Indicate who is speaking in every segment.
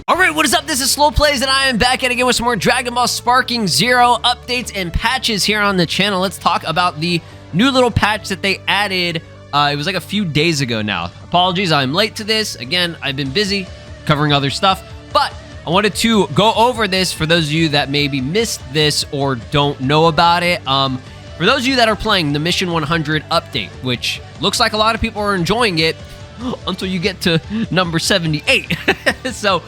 Speaker 1: Alright, what is up? This is SLOplays, and I am back at again with some more Dragon Ball Sparking Zero updates and patches here on the channel. Let's talk about the new little patch that they added. It was like a few days ago now. Apologies, I'm late to this. Again, I've been busy covering other stuff, but I wanted to go over this for those of you that maybe missed this or don't know about it. For those of you that are playing the Mission 100 update, which looks like a lot of people are enjoying it until you get to number 78. So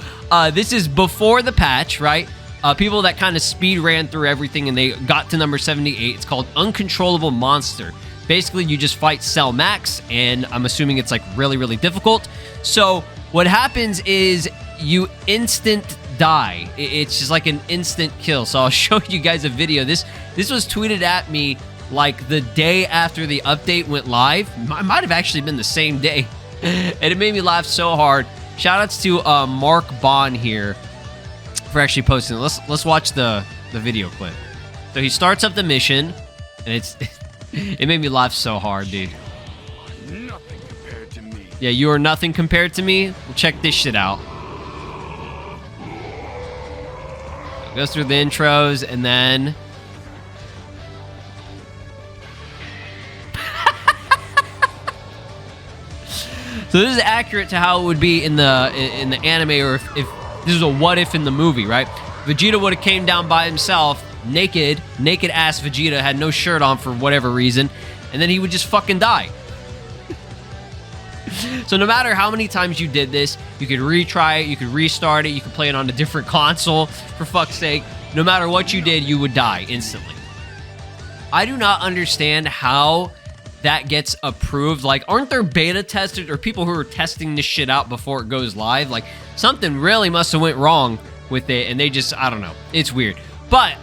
Speaker 1: this is before the patch, right? People that kind of speed ran through everything and they got to number 78. It's called Uncontrollable Monster. Basically, you just fight Cell Max, and I'm assuming it's like really, really difficult. So what happens is you instant die. It's just like an instant kill. So I'll show you guys a video. This was tweeted at me like the day after the update went live. It might have actually been the same day. And it made me laugh so hard. Shoutouts to Mark Bond here for actually posting it. Let's watch the video clip. So he starts up the mission, and it made me laugh so hard, dude.
Speaker 2: Nothing compared to me.
Speaker 1: Yeah, you are nothing compared to me. Well, check this shit out. Goes through the intros, and then so this is accurate to how it would be in the anime, or if this is a what if in the movie, right? Vegeta would have came down by himself, naked ass Vegeta, had no shirt on for whatever reason, and then he would just fucking die. So no matter how many times you did this, you could retry it, you could restart it, you could play it on a different console, for fuck's sake. No matter what you did, you would die instantly. I do not understand how that gets approved. Like, aren't there beta testers or people who are testing this shit out before it goes live? Like, something really must have went wrong with it, and they just, I don't know. It's weird. But,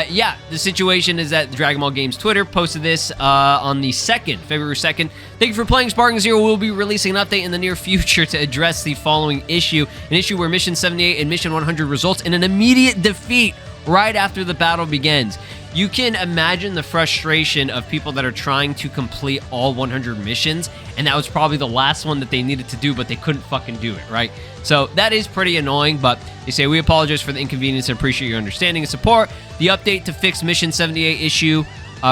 Speaker 1: yeah, the situation is that Dragon Ball Games Twitter posted this on the 2nd, February 2nd. Thank you for playing Sparking Zero. We'll be releasing an update in the near future to address the following issue. An issue where Mission 78 and Mission 100 results in an immediate defeat right after the battle begins. You can imagine the frustration of people that are trying to complete all 100 missions, and that was probably the last one that they needed to do, but they couldn't fucking do it, right? So that is pretty annoying, but they say, we apologize for the inconvenience and appreciate your understanding and support. The update to fix Mission 78 issue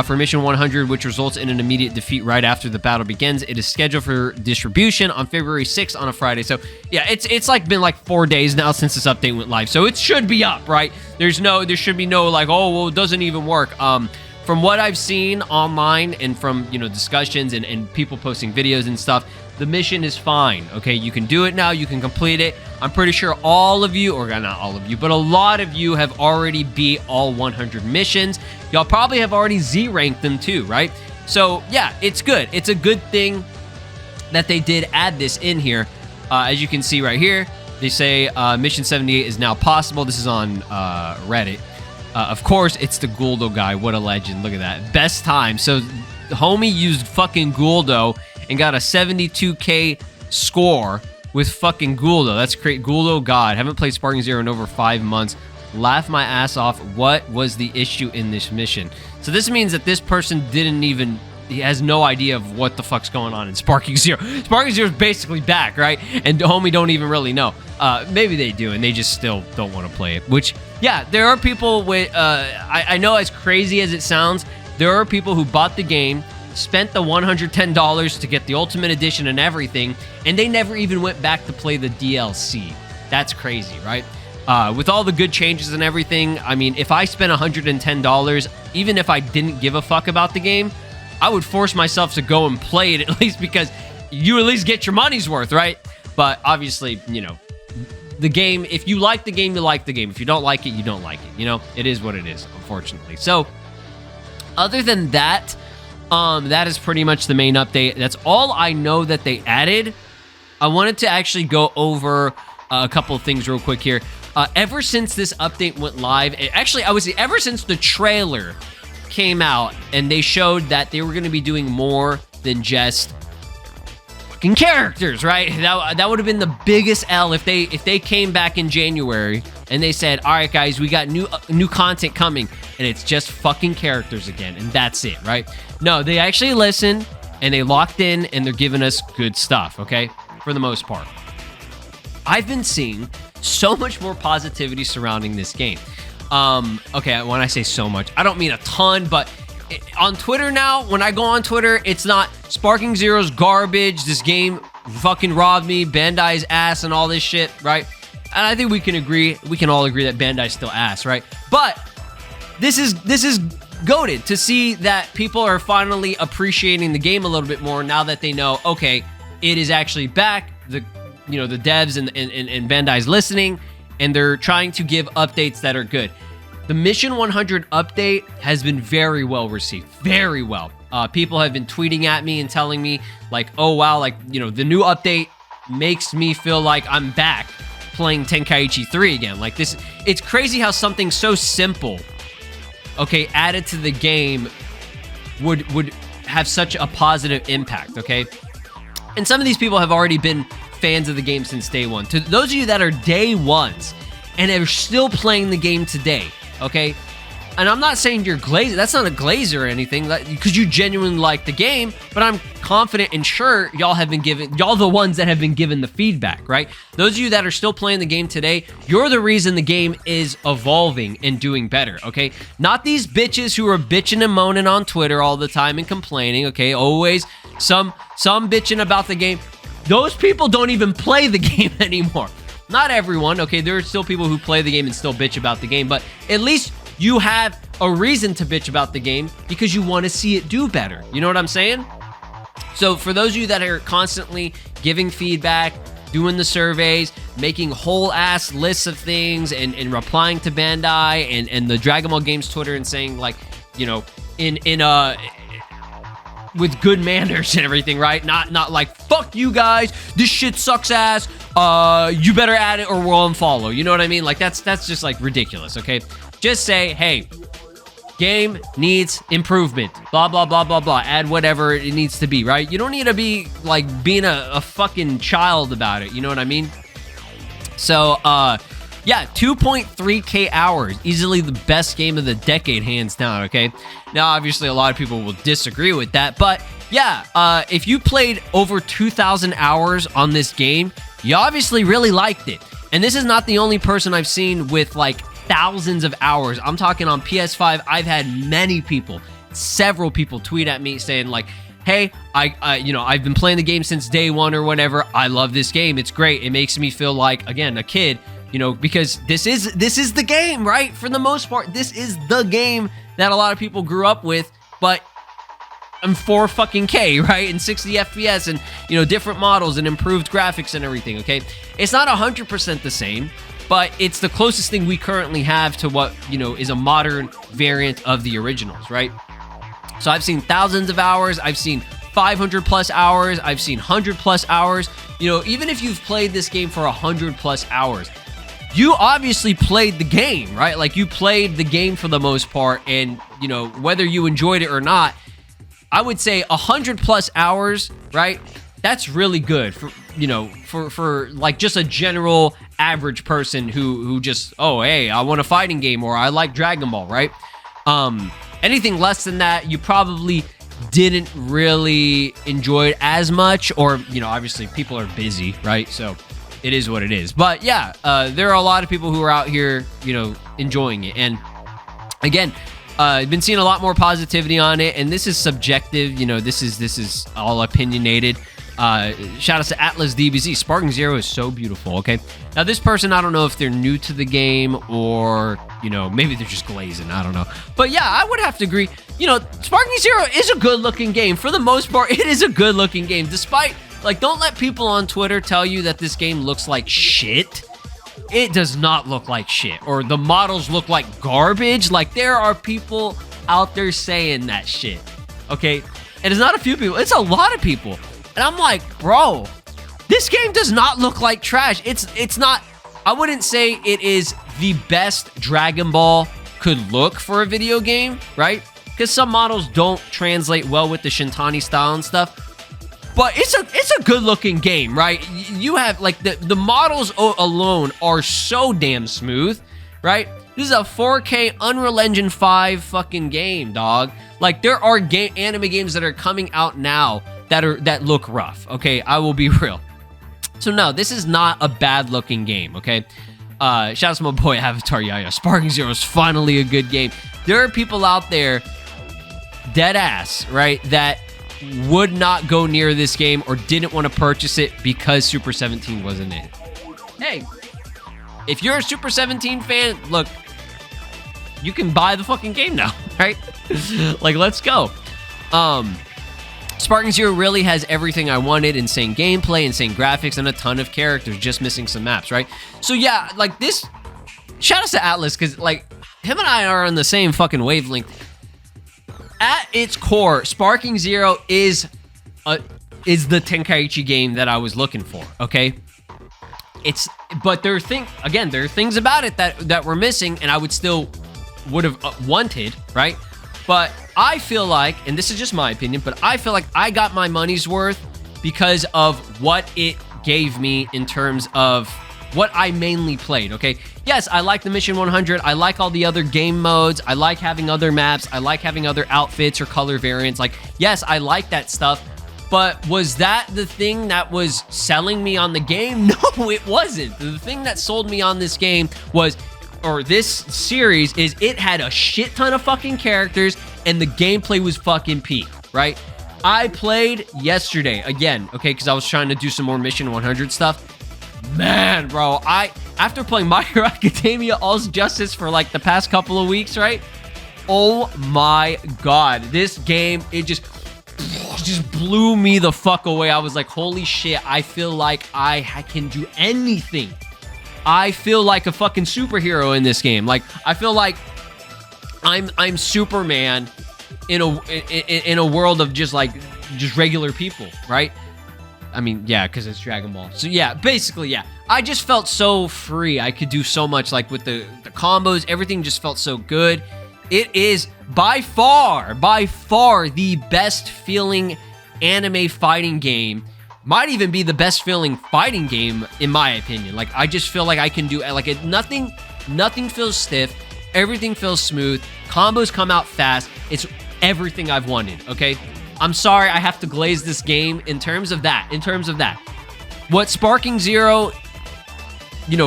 Speaker 1: for Mission 100, which results in an immediate defeat right after the battle begins. It is scheduled for distribution on February 6th on a Friday. So yeah, it's like been like 4 days now since this update went live. So it should be up, right? There should be no like, oh, well, it doesn't even work. From what I've seen online and from, you know, discussions and people posting videos and stuff, the mission is fine, okay? You can do it now. You can complete it. I'm pretty sure all of you, or not all of you, but a lot of you have already beat all 100 missions. Y'all probably have already Z-ranked them too, right? So, yeah, it's good. It's a good thing that they did add this in here. As you can see right here, they say Mission 78 is now possible. This is on Reddit. Of course, it's the Guldo guy. What a legend. Look at that. Best time. So, the homie used fucking Guldo and got a 72k score with fucking Guldo. That's great. Guldo God. Haven't played Sparking Zero in over 5 months. Laugh my ass off. What was the issue in this mission? So this means that this person he has no idea of what the fuck's going on in Sparking Zero. Sparking Zero is basically back, right? And homie don't even really know. Maybe they do, and they just still don't want to play it. Which, yeah, there are people with, I know as crazy as it sounds, there are people who bought the game, spent the $110 to get the Ultimate Edition and everything, and they never even went back to play the DLC. That's crazy, right? With all the good changes and everything, I mean, if I spent $110, even if I didn't give a fuck about the game, I would force myself to go and play it, at least because you at least get your money's worth, right? But obviously, you know, the game, if you like the game, you like the game. If you don't like it, you don't like it. You know, it is what it is, unfortunately. So, other than that, that is pretty much the main update. That's all I know that they added. I wanted to actually go over a couple of things real quick here. Ever since this update went live, actually, I would say ever since the trailer came out and they showed that they were going to be doing more than just fucking characters, right? That would have been the biggest L if they came back in January and they said, all right, guys, we got new content coming, and it's just fucking characters again, and that's it, right? No, they actually listened, and they locked in and they're giving us good stuff, okay? For the most part. I've been seeing so much more positivity surrounding this game. Okay, when I say so much, I don't mean a ton, but on Twitter now, when I go on Twitter, it's not Sparking Zero's garbage, this game fucking robbed me, Bandai's ass and all this shit, right? And I think we can all agree that Bandai's still ass, right? But this is goated to see that people are finally appreciating the game a little bit more now that they know, okay, it is actually back. The devs and Bandai's listening, and they're trying to give updates that are good. The Mission 100 update has been very well received, very well. People have been tweeting at me and telling me like, oh wow, like, the new update makes me feel like I'm back playing Tenkaichi 3 again. Like this, it's crazy how something so simple, okay, added to the game would have such a positive impact, okay? And some of these people have already been fans of the game since day one. To those of you that are day ones and are still playing the game today, okay? And I'm not saying you're glazer. That's not a glazer or anything, because you genuinely like the game, but I'm confident and sure y'all the ones that have been given the feedback, right? Those of you that are still playing the game today, you're the reason the game is evolving and doing better, okay? Not these bitches who are bitching and moaning on Twitter all the time and complaining, okay? Always some bitching about the game. Those people don't even play the game anymore. Not everyone, okay? There are still people who play the game and still bitch about the game, but at least you have a reason to bitch about the game because you want to see it do better. You know what I'm saying? So for those of you that are constantly giving feedback, doing the surveys, making whole ass lists of things and replying to Bandai and the Dragon Ball Games Twitter and saying like, with good manners and everything, right? Not like, fuck you guys, this shit sucks ass, you better add it or we'll unfollow. You know what I mean? Like that's just like ridiculous, okay? Just say, hey, game needs improvement, blah, blah, blah, blah, blah. Add whatever it needs to be, right? You don't need to be like being a fucking child about it. You know what I mean? So, yeah, 2.3K hours. Easily the best game of the decade, hands down, okay? Now, obviously, a lot of people will disagree with that. But, yeah, if you played over 2,000 hours on this game, you obviously really liked it. And this is not the only person I've seen with, like, thousands of hours. I'm talking on PS5. I've had many people, several people tweet at me saying, like, hey, I've been playing the game since day one or whatever. I love this game. It's great. It makes me feel like, again, a kid. Because this is the game, right? For the most part, this is the game that a lot of people grew up with, but I'm 4K, right? And 60 FPS and, different models and improved graphics and everything, okay? It's not 100% the same, but it's the closest thing we currently have to what, is a modern variant of the originals, right? So I've seen thousands of hours. I've seen 500 plus hours. I've seen 100 plus hours. Even if you've played this game for 100 plus hours, you obviously played the game, right? Like you played the game for the most part, and whether you enjoyed it or not, I would say 100 plus hours, right? That's really good for like just a general average person who just, oh hey, I want a fighting game or I like Dragon Ball, right? Anything less than that, you probably didn't really enjoy it as much, or obviously people are busy, right? So it is what it is. But yeah, there are a lot of people who are out here, enjoying it. And again, I've been seeing a lot more positivity on it, and this is subjective. This is all opinionated. Shout out to Atlas DBZ. Sparking Zero is so beautiful, okay? Now, this person, I don't know if they're new to the game or, maybe they're just glazing. I don't know. But yeah, I would have to agree. Sparking Zero is a good-looking game. For the most part, it is a good-looking game, despite... Like, don't let people on Twitter tell you that this game looks like shit. It does not look like shit. Or the models look like garbage. Like, there are people out there saying that shit. Okay? And it's not a few people. It's a lot of people. And I'm like, bro, this game does not look like trash. It's not... I wouldn't say it is the best Dragon Ball could look for a video game, right? Because some models don't translate well with the Shintani style and stuff. But it's a good-looking game, right? You have, like, the models alone are so damn smooth, right? This is a 4K Unreal Engine 5 fucking game, dog. Like, there are anime games that are coming out now that look rough, okay? I will be real. So no, this is not a bad looking game, okay? Shout out to my boy Avatar Yaya. Sparking Zero is finally a good game. There are people out there, dead ass, right, that would not go near this game or didn't want to purchase it because Super 17 wasn't in it. Hey, if you're a Super 17 fan, look, you can buy the fucking game now, right? Like, let's go. Sparking Zero really has everything I wanted. Insane gameplay, insane graphics, and a ton of characters, just missing some maps, right? So yeah, like this, shout out to Atlas, because like him and I are on the same fucking wavelength. At its core, Sparking Zero is the Tenkaichi game that I was looking for, okay? But there are things about it that were missing, and I would have wanted, right? But I feel like, and this is just my opinion, but I feel like I got my money's worth because of what it gave me in terms of what I mainly played, okay? Yes, I like the Mission 100. I like all the other game modes. I like having other maps. I like having other outfits or color variants. Like, yes, I like that stuff. But was that the thing that was selling me on the game? No, it wasn't. The thing that sold me on this game was, or this series, is it had a shit ton of fucking characters and the gameplay was fucking peak, right? I played yesterday again, okay, because I was trying to do some more Mission 100 stuff. Man, bro, after playing My Hero Academia All's Justice for like the past couple of weeks, right? Oh my god, this game, it just blew me the fuck away. I was like, holy shit, I feel like I can do anything. I feel like a fucking superhero in this game. Like, I feel like I'm Superman in a world of just regular people, right? I mean, yeah, because it's Dragon Ball. So yeah, basically, yeah. I just felt so free. I could do so much, like with the combos. Everything just felt so good. It is by far the best feeling anime fighting game. Might even be the best feeling fighting game, in my opinion. Like, I just feel like I can do, like, nothing feels stiff. Everything feels smooth. Combos come out fast. It's everything I've wanted, okay? I'm sorry I have to glaze this game in terms of that. What Sparking Zero,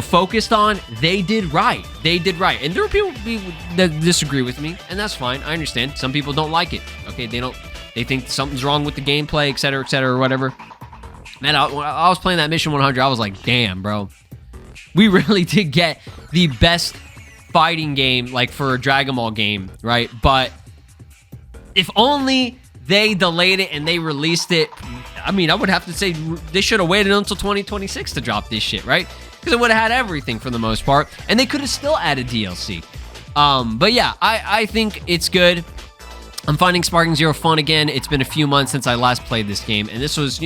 Speaker 1: focused on, they did right. And there are people that disagree with me, and that's fine. I understand. Some people don't like it, okay? They think something's wrong with the gameplay, etc., or whatever. Man, when I was playing that Mission 100, I was like, damn, bro. We really did get the best fighting game, like, for a Dragon Ball game, right? But if only they delayed it and they released it, I mean, I would have to say they should have waited until 2026 to drop this shit, right? Because it would have had everything for the most part, and they could have still added DLC. But yeah, I think it's good. I'm finding Sparking Zero fun again. It's been a few months since I last played this game, and this was,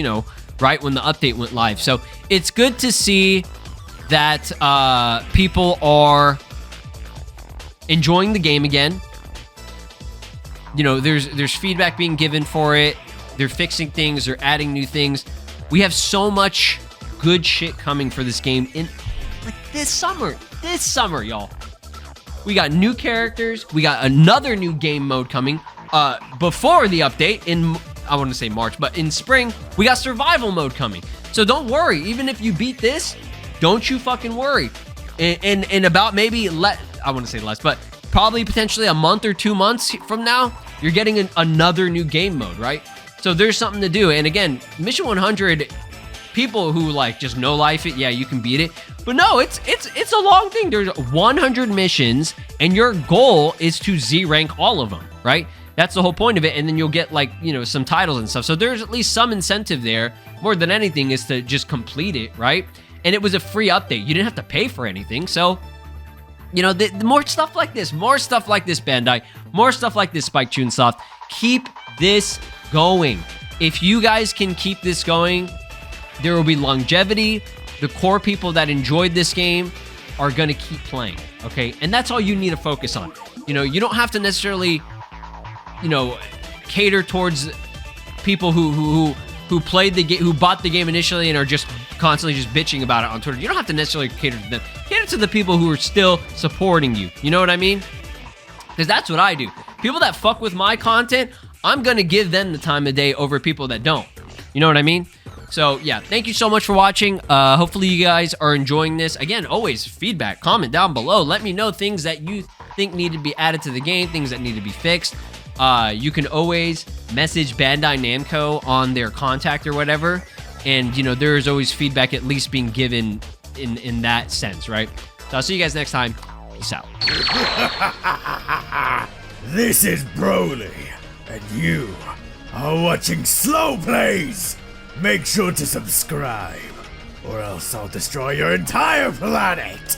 Speaker 1: right when the update went live. So it's good to see that people are enjoying the game again. There's feedback being given for it. They're fixing things. They're adding new things. We have so much good shit coming for this game in like this summer. Y'all. We got new characters. We got another new game mode coming before the update in, I want to say March, but in spring, we got survival mode coming. So don't worry. Even if you beat this, don't you fucking worry. In about maybe, I want to say less, but probably potentially a month or 2 months from now, you're getting another new game mode, right? So there's something to do. And again, Mission 100, people who like just no life it, yeah, you can beat it. But no, it's a long thing. There's 100 missions, and your goal is to Z rank all of them, right? That's the whole point of it. And then you'll get like, some titles and stuff. So there's at least some incentive there. More than anything is to just complete it, right? And it was a free update. You didn't have to pay for anything. So, the more stuff like this, Bandai, more stuff like this, Spike Chunsoft. Keep this going. If you guys can keep this going, there will be longevity. The core people that enjoyed this game are going to keep playing, okay? And that's all you need to focus on. You don't have to necessarily, cater towards people who who played the game, who bought the game initially and are just constantly just bitching about it on Twitter. You don't have to necessarily cater to them. Cater to the people who are still supporting you. You know what I mean? Because that's what I do. People that fuck with my content, I'm going to give them the time of day over people that don't. You know what I mean? So, yeah, thank you so much for watching. Hopefully you guys are enjoying this. Again, always feedback, comment down below. Let me know things that you think need to be added to the game, things that need to be fixed. You can always message Bandai Namco on their contact or whatever. And, you know, there is always feedback at least being given in that sense, right? So I'll see you guys next time. Peace out.
Speaker 3: This is Broly, and you are watching SLOplays. Make sure to subscribe, or else I'll destroy your entire planet.